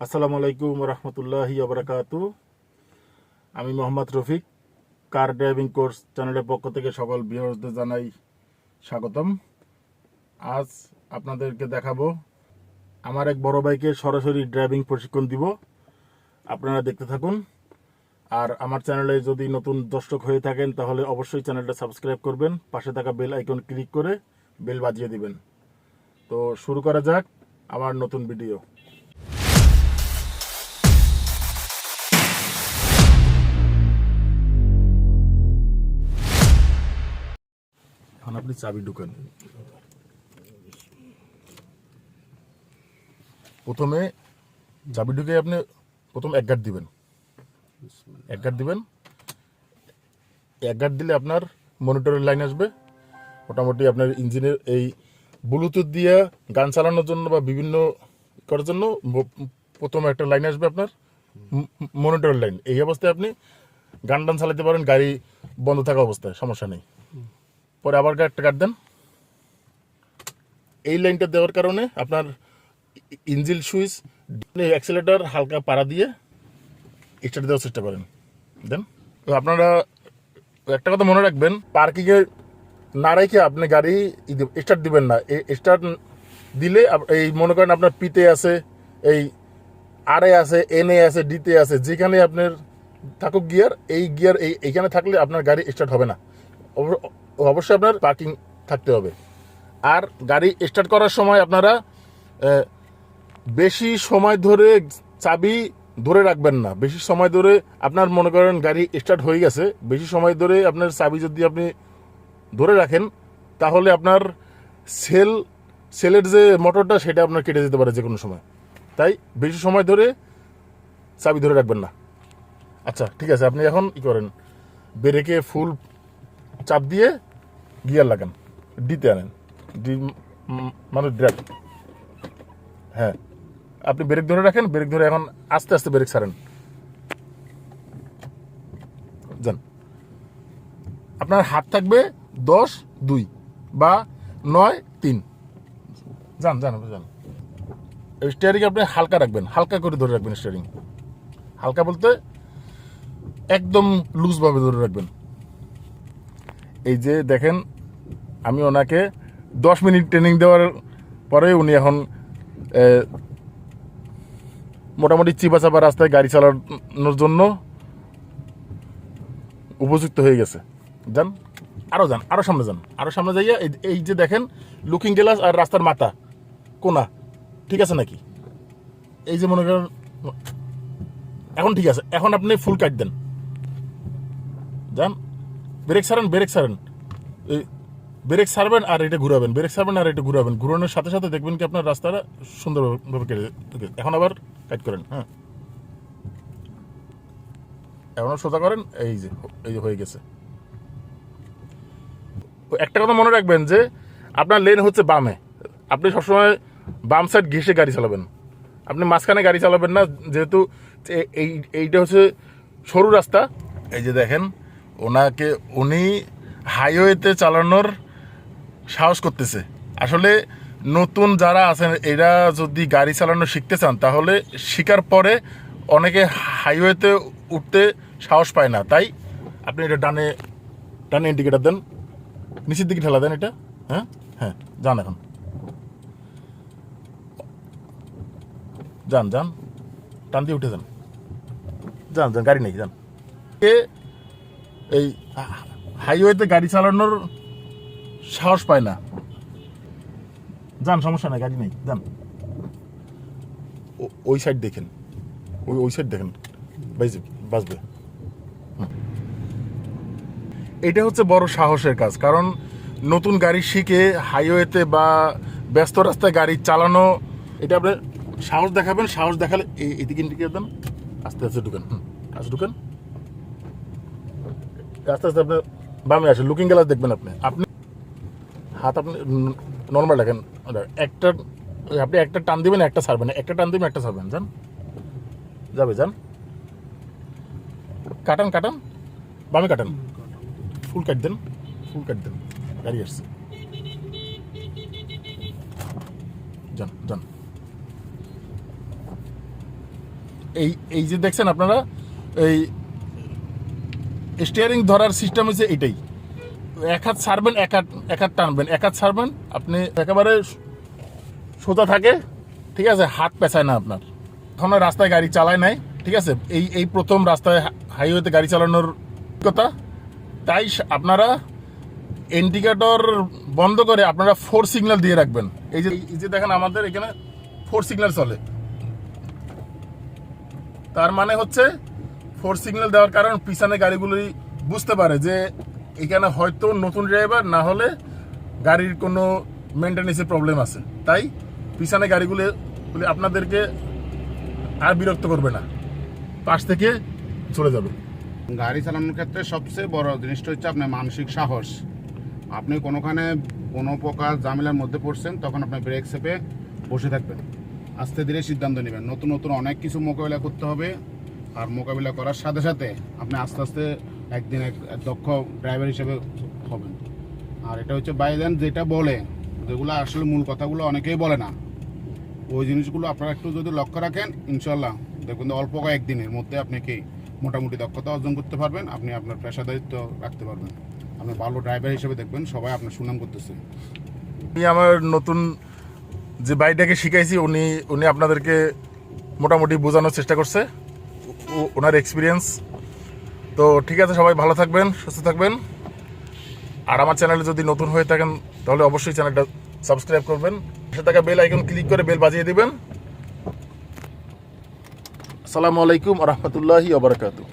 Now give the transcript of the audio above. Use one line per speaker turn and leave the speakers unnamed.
আসসালামু আলাইকুম রহমতুল্লাহি ওবরাকাতু। আমি মোহাম্মদ রফিক, কার ড্রাইভিং কোর্স চ্যানেলের পক্ষ থেকে সকল ভিউয়ারদের জানাই স্বাগতম। আজ আপনাদেরকে দেখাবো আমার এক বড় ভাইকে সরাসরি ড্রাইভিং প্রশিক্ষণ দিব। আপনারা দেখতে থাকুন। আর আমার চ্যানেলে যদি নতুন দর্শক হয়ে থাকেন তাহলে অবশ্যই চ্যানেলটা সাবস্ক্রাইব করবেন, পাশে থাকা বেল আইকন ক্লিক করে বেল বাজিয়ে দিবেন। তো শুরু করা যাক আমার নতুন ভিডিও। এখন আপনি চাবি ঢুকান। প্রথমে চাবি ঢুকে আপনি প্রথম এক গাঁট দিবেন। এক গাঁট দিলে আপনার মনিটরের লাইন আসবে। মোটামুটি আপনার ইঞ্জিনের এই ব্লুটুথ দিয়ে গান চালানোর জন্য বা বিভিন্ন করার জন্য প্রথমে একটা লাইন আসবে আপনার মনিটরের লাইন। এই অবস্থায় আপনি গান টান চালাতে পারেন গাড়ি বন্ধ থাকা অবস্থায়, সমস্যা নেই। পরে আবার একটা কাট দেন। এই লাইনটা দেওয়ার কারণে আপনার ইঞ্জিন সুইচ অ্যাক্সিলারেটর হালকা পাড়া দিয়ে স্টার্ট দেওয়ার চেষ্টা করেন। দেন আপনারা একটা কথা মনে রাখবেন, পার্কিংয়ে না রেখে আপনি গাড়ি স্টার্ট দিবেন না। স্টার্ট দিলে এই মনে করেন আপনার পিতে আছে, এই আর এ আছে, এন এ আছে, ডিতে আছে, যেখানে আপনার থাকুক গিয়ার, এই গিয়ার এইখানে থাকলে আপনার গাড়ি স্টার্ট হবে না। অবশ্যই আপনার পার্কিং থাকতে হবে। আর গাড়ি স্টার্ট করার সময় আপনারা বেশি সময় ধরে চাবি ধরে রাখবেন না। বেশি সময় ধরে আপনার মনে করেন গাড়ি স্টার্ট হয়ে গেছে, বেশি সময় ধরে আপনার চাবি যদি আপনি ধরে রাখেন তাহলে আপনার সেলের যে মোটরটা সেটা আপনার কেটে যেতে পারে যে কোনো সময়। তাই বেশি সময় ধরে চাবি ধরে রাখবেন না। আচ্ছা ঠিক আছে, আপনি এখন কি করেন, ব্রেকে ফুল চাপ দিয়ে গিয়ার লাগান, ডিতে আনেন, ডি মানে ড্রাইভ। হ্যাঁ, আপনি ব্রেক ধরে রাখেন, ব্রেক ধরে এখন আস্তে আস্তে ব্রেক ছাড়েন। যান, আপনার হাত থাকবে 10-2 বা 9-3। যান যান যান। স্টিয়ারিং আপনি হালকা রাখবেন, হালকা করে ধরে রাখবেন। স্টিয়ারিং হালকা বলতে একদম লুজভাবে ধরে রাখবেন। এই যে দেখেন, আমি ওনাকে 10 মিনিট ট্রেনিং দেওয়ার পরে উনি এখন মোটামুটি চিপা চাপা রাস্তায় গাড়ি চালানোর জন্য উপযুক্ত হয়ে গেছে। যান, আরও সামনে যান, আরও সামনে যাইয়া এই যে দেখেন লুকিং গ্লাস আর রাস্তার মাথা কোনা ঠিক আছে নাকি? এই যে মনে করেন এখন ঠিক আছে। এখন আপনি ফুল কাট দেন, যান, ব্রেক ছাড়েন, এই ব্রেক ছাড়বেন আর এটা ঘুরাবেন, ব্রেক ছাড়বেন আর এটা ঘুরাবেন। ঘুরানোর সাথে সাথে দেখবেন কি আপনার রাস্তাটা সুন্দরভাবে কেটে। এখন আবার কাট করেন। হ্যাঁ, এখন সোজা করেন। এই যে হয়ে গেছে। একটা কথা মনে রাখবেন যে আপনার লেন হচ্ছে বামে, আপনি সবসময় বাম সাইড ঘেঁষে গাড়ি চালাবেন। আপনি মাঝখানে গাড়ি চালাবেন না, যেহেতু এইটা হচ্ছে সরু রাস্তা। এই যে দেখেন উনি হাইওয়েতে চালানোর সাহস করতেছে। আসলে নতুন যারা আছেন এরা যদি গাড়ি চালানো শিখতে চান তাহলে শেখার পরে অনেকে হাইওয়েতে উঠতে সাহস পায় না। তাই আপনি এটা ডানে ইন্ডিকেটার দেন, নিচের দিকে ঠেলা দেন এটা। হ্যাঁ হ্যাঁ, যান, এখন যান, টান দিয়ে উঠে যান, গাড়ি নেই, যান। এই হাইওয়েতে গাড়ি চালানোর সাহস পায় না, যান, সমস্যা নাই, গাড়ি নেই, যান। ওই সাইড দেখেন, ওই সাইড দেখেন, বাঁচবে। এটা হচ্ছে বড় সাহসের কাজ, কারণ নতুন গাড়ি শিখে হাইওয়েতে বা ব্যস্ত রাস্তায় গাড়ি চালানো, এটা আপনি সাহস দেখাবেন। সাহস দেখালে এইদিকে ইন্ডিকেট দেন, আস্তে আস্তে ঢুকেন, আস্তে ঢুকেন, আস্তে আস্তে আপনার বামে আসে। লুকিং গ্লাস দেখবেন আপনি হাত আপনি নর্মাল রাখেন। আপনি একটা টান দিবেন, একটা ছাড়বেন, একটা টান দিবেন, একটা ছাড়বেন। যান, যান, কাটান, বামে কাটান, ফুল কাট দেন, গাড়ি আসছে। যান, এই এই যে দেখছেন আপনারা, এই স্টিয়ারিং ধরার সিস্টেম হচ্ছে এটাই। এক হাত ছাড়বেন, এক হাত টানবেন, এক হাত ছাড়বেন, আপনি একেবারে সোজা থাকে, ঠিক আছে, হাত পেঁচায় না আপনার। এখনো রাস্তায় গাড়ি চালায় নাই, ঠিক আছে, এই প্রথম রাস্তায় হাইওয়েতে গাড়ি চালানোর কথা। তাই আপনারা ইন্ডিকেটর বন্ধ করে আপনারা 4 সিগন্যাল দিয়ে রাখবেন। এই যে দেখেন আমাদের এখানে 4 সিগন্যাল চলে, তার মানে হচ্ছে 4 সিগন্যাল দেওয়ার কারণ পিছনে গাড়িগুলি বুঝতে পারে যে এখানে হয়তো নতুন ড্রাইভার, না হলে গাড়ির কোনো মেনটেন্যান্সের প্রবলেম আছে। তাই পিছনে গাড়িগুলি আপনাদেরকে আর বিরক্ত করবে না, পাশ থেকে চলে যাবে।
গাড়ি চালানোর ক্ষেত্রে সবচেয়ে বড় জিনিসটা হচ্ছে আপনার মানসিক সাহস। আপনি কোনোখানে কোনো প্রকার ঝামেলার মধ্যে পড়ছেন, তখন আপনি ব্রেক চেপে বসে থাকবেন, আস্তে ধীরে সিদ্ধান্ত নেবেন। নতুন নতুন অনেক কিছু মোকাবিলা করতে হবে, আর মোকাবিলা করার সাথে সাথে আপনি আস্তে আস্তে একদিন এক দক্ষ ড্রাইভার হিসেবে হবেন। আর এটা হচ্ছে বাইদেন যেটা বলে, যেগুলো আসলে মূল কথাগুলো অনেকেই বলে না, ওই জিনিসগুলো আপনারা একটু যদি লক্ষ্য রাখেন, ইনশাল্লাহ দেখবেন অল্প কয়েকদিনের মধ্যে আপনি কি মোটামুটি দক্ষতা অর্জন করতে পারবেন, আপনি আপনার পেশাদারিত্ব রাখতে পারবেন, আপনি ভালো ড্রাইভার হিসেবে দেখবেন সবাই আপনার সুনাম করতেছে।
আমি আমার নতুন যে বাইকটাকে শিখাইছি, উনি আপনাদেরকে মোটামুটি বোঝানোর চেষ্টা করছে, ওনার এক্সপিরিয়েন্স। তো ঠিক আছে, সবাই ভালো থাকবেন, সুস্থ থাকবেন। আর আমার চ্যানেলে যদি নতুন হয়ে থাকেন তাহলে অবশ্যই চ্যানেলটা সাবস্ক্রাইব করবেন, পাশে থাকা বেল আইকন ক্লিক করে বেল বাজিয়ে দিবেন। আসসালামু আলাইকুম ওয়া রাহমাতুল্লাহি ওয়া বারাকাতুহু।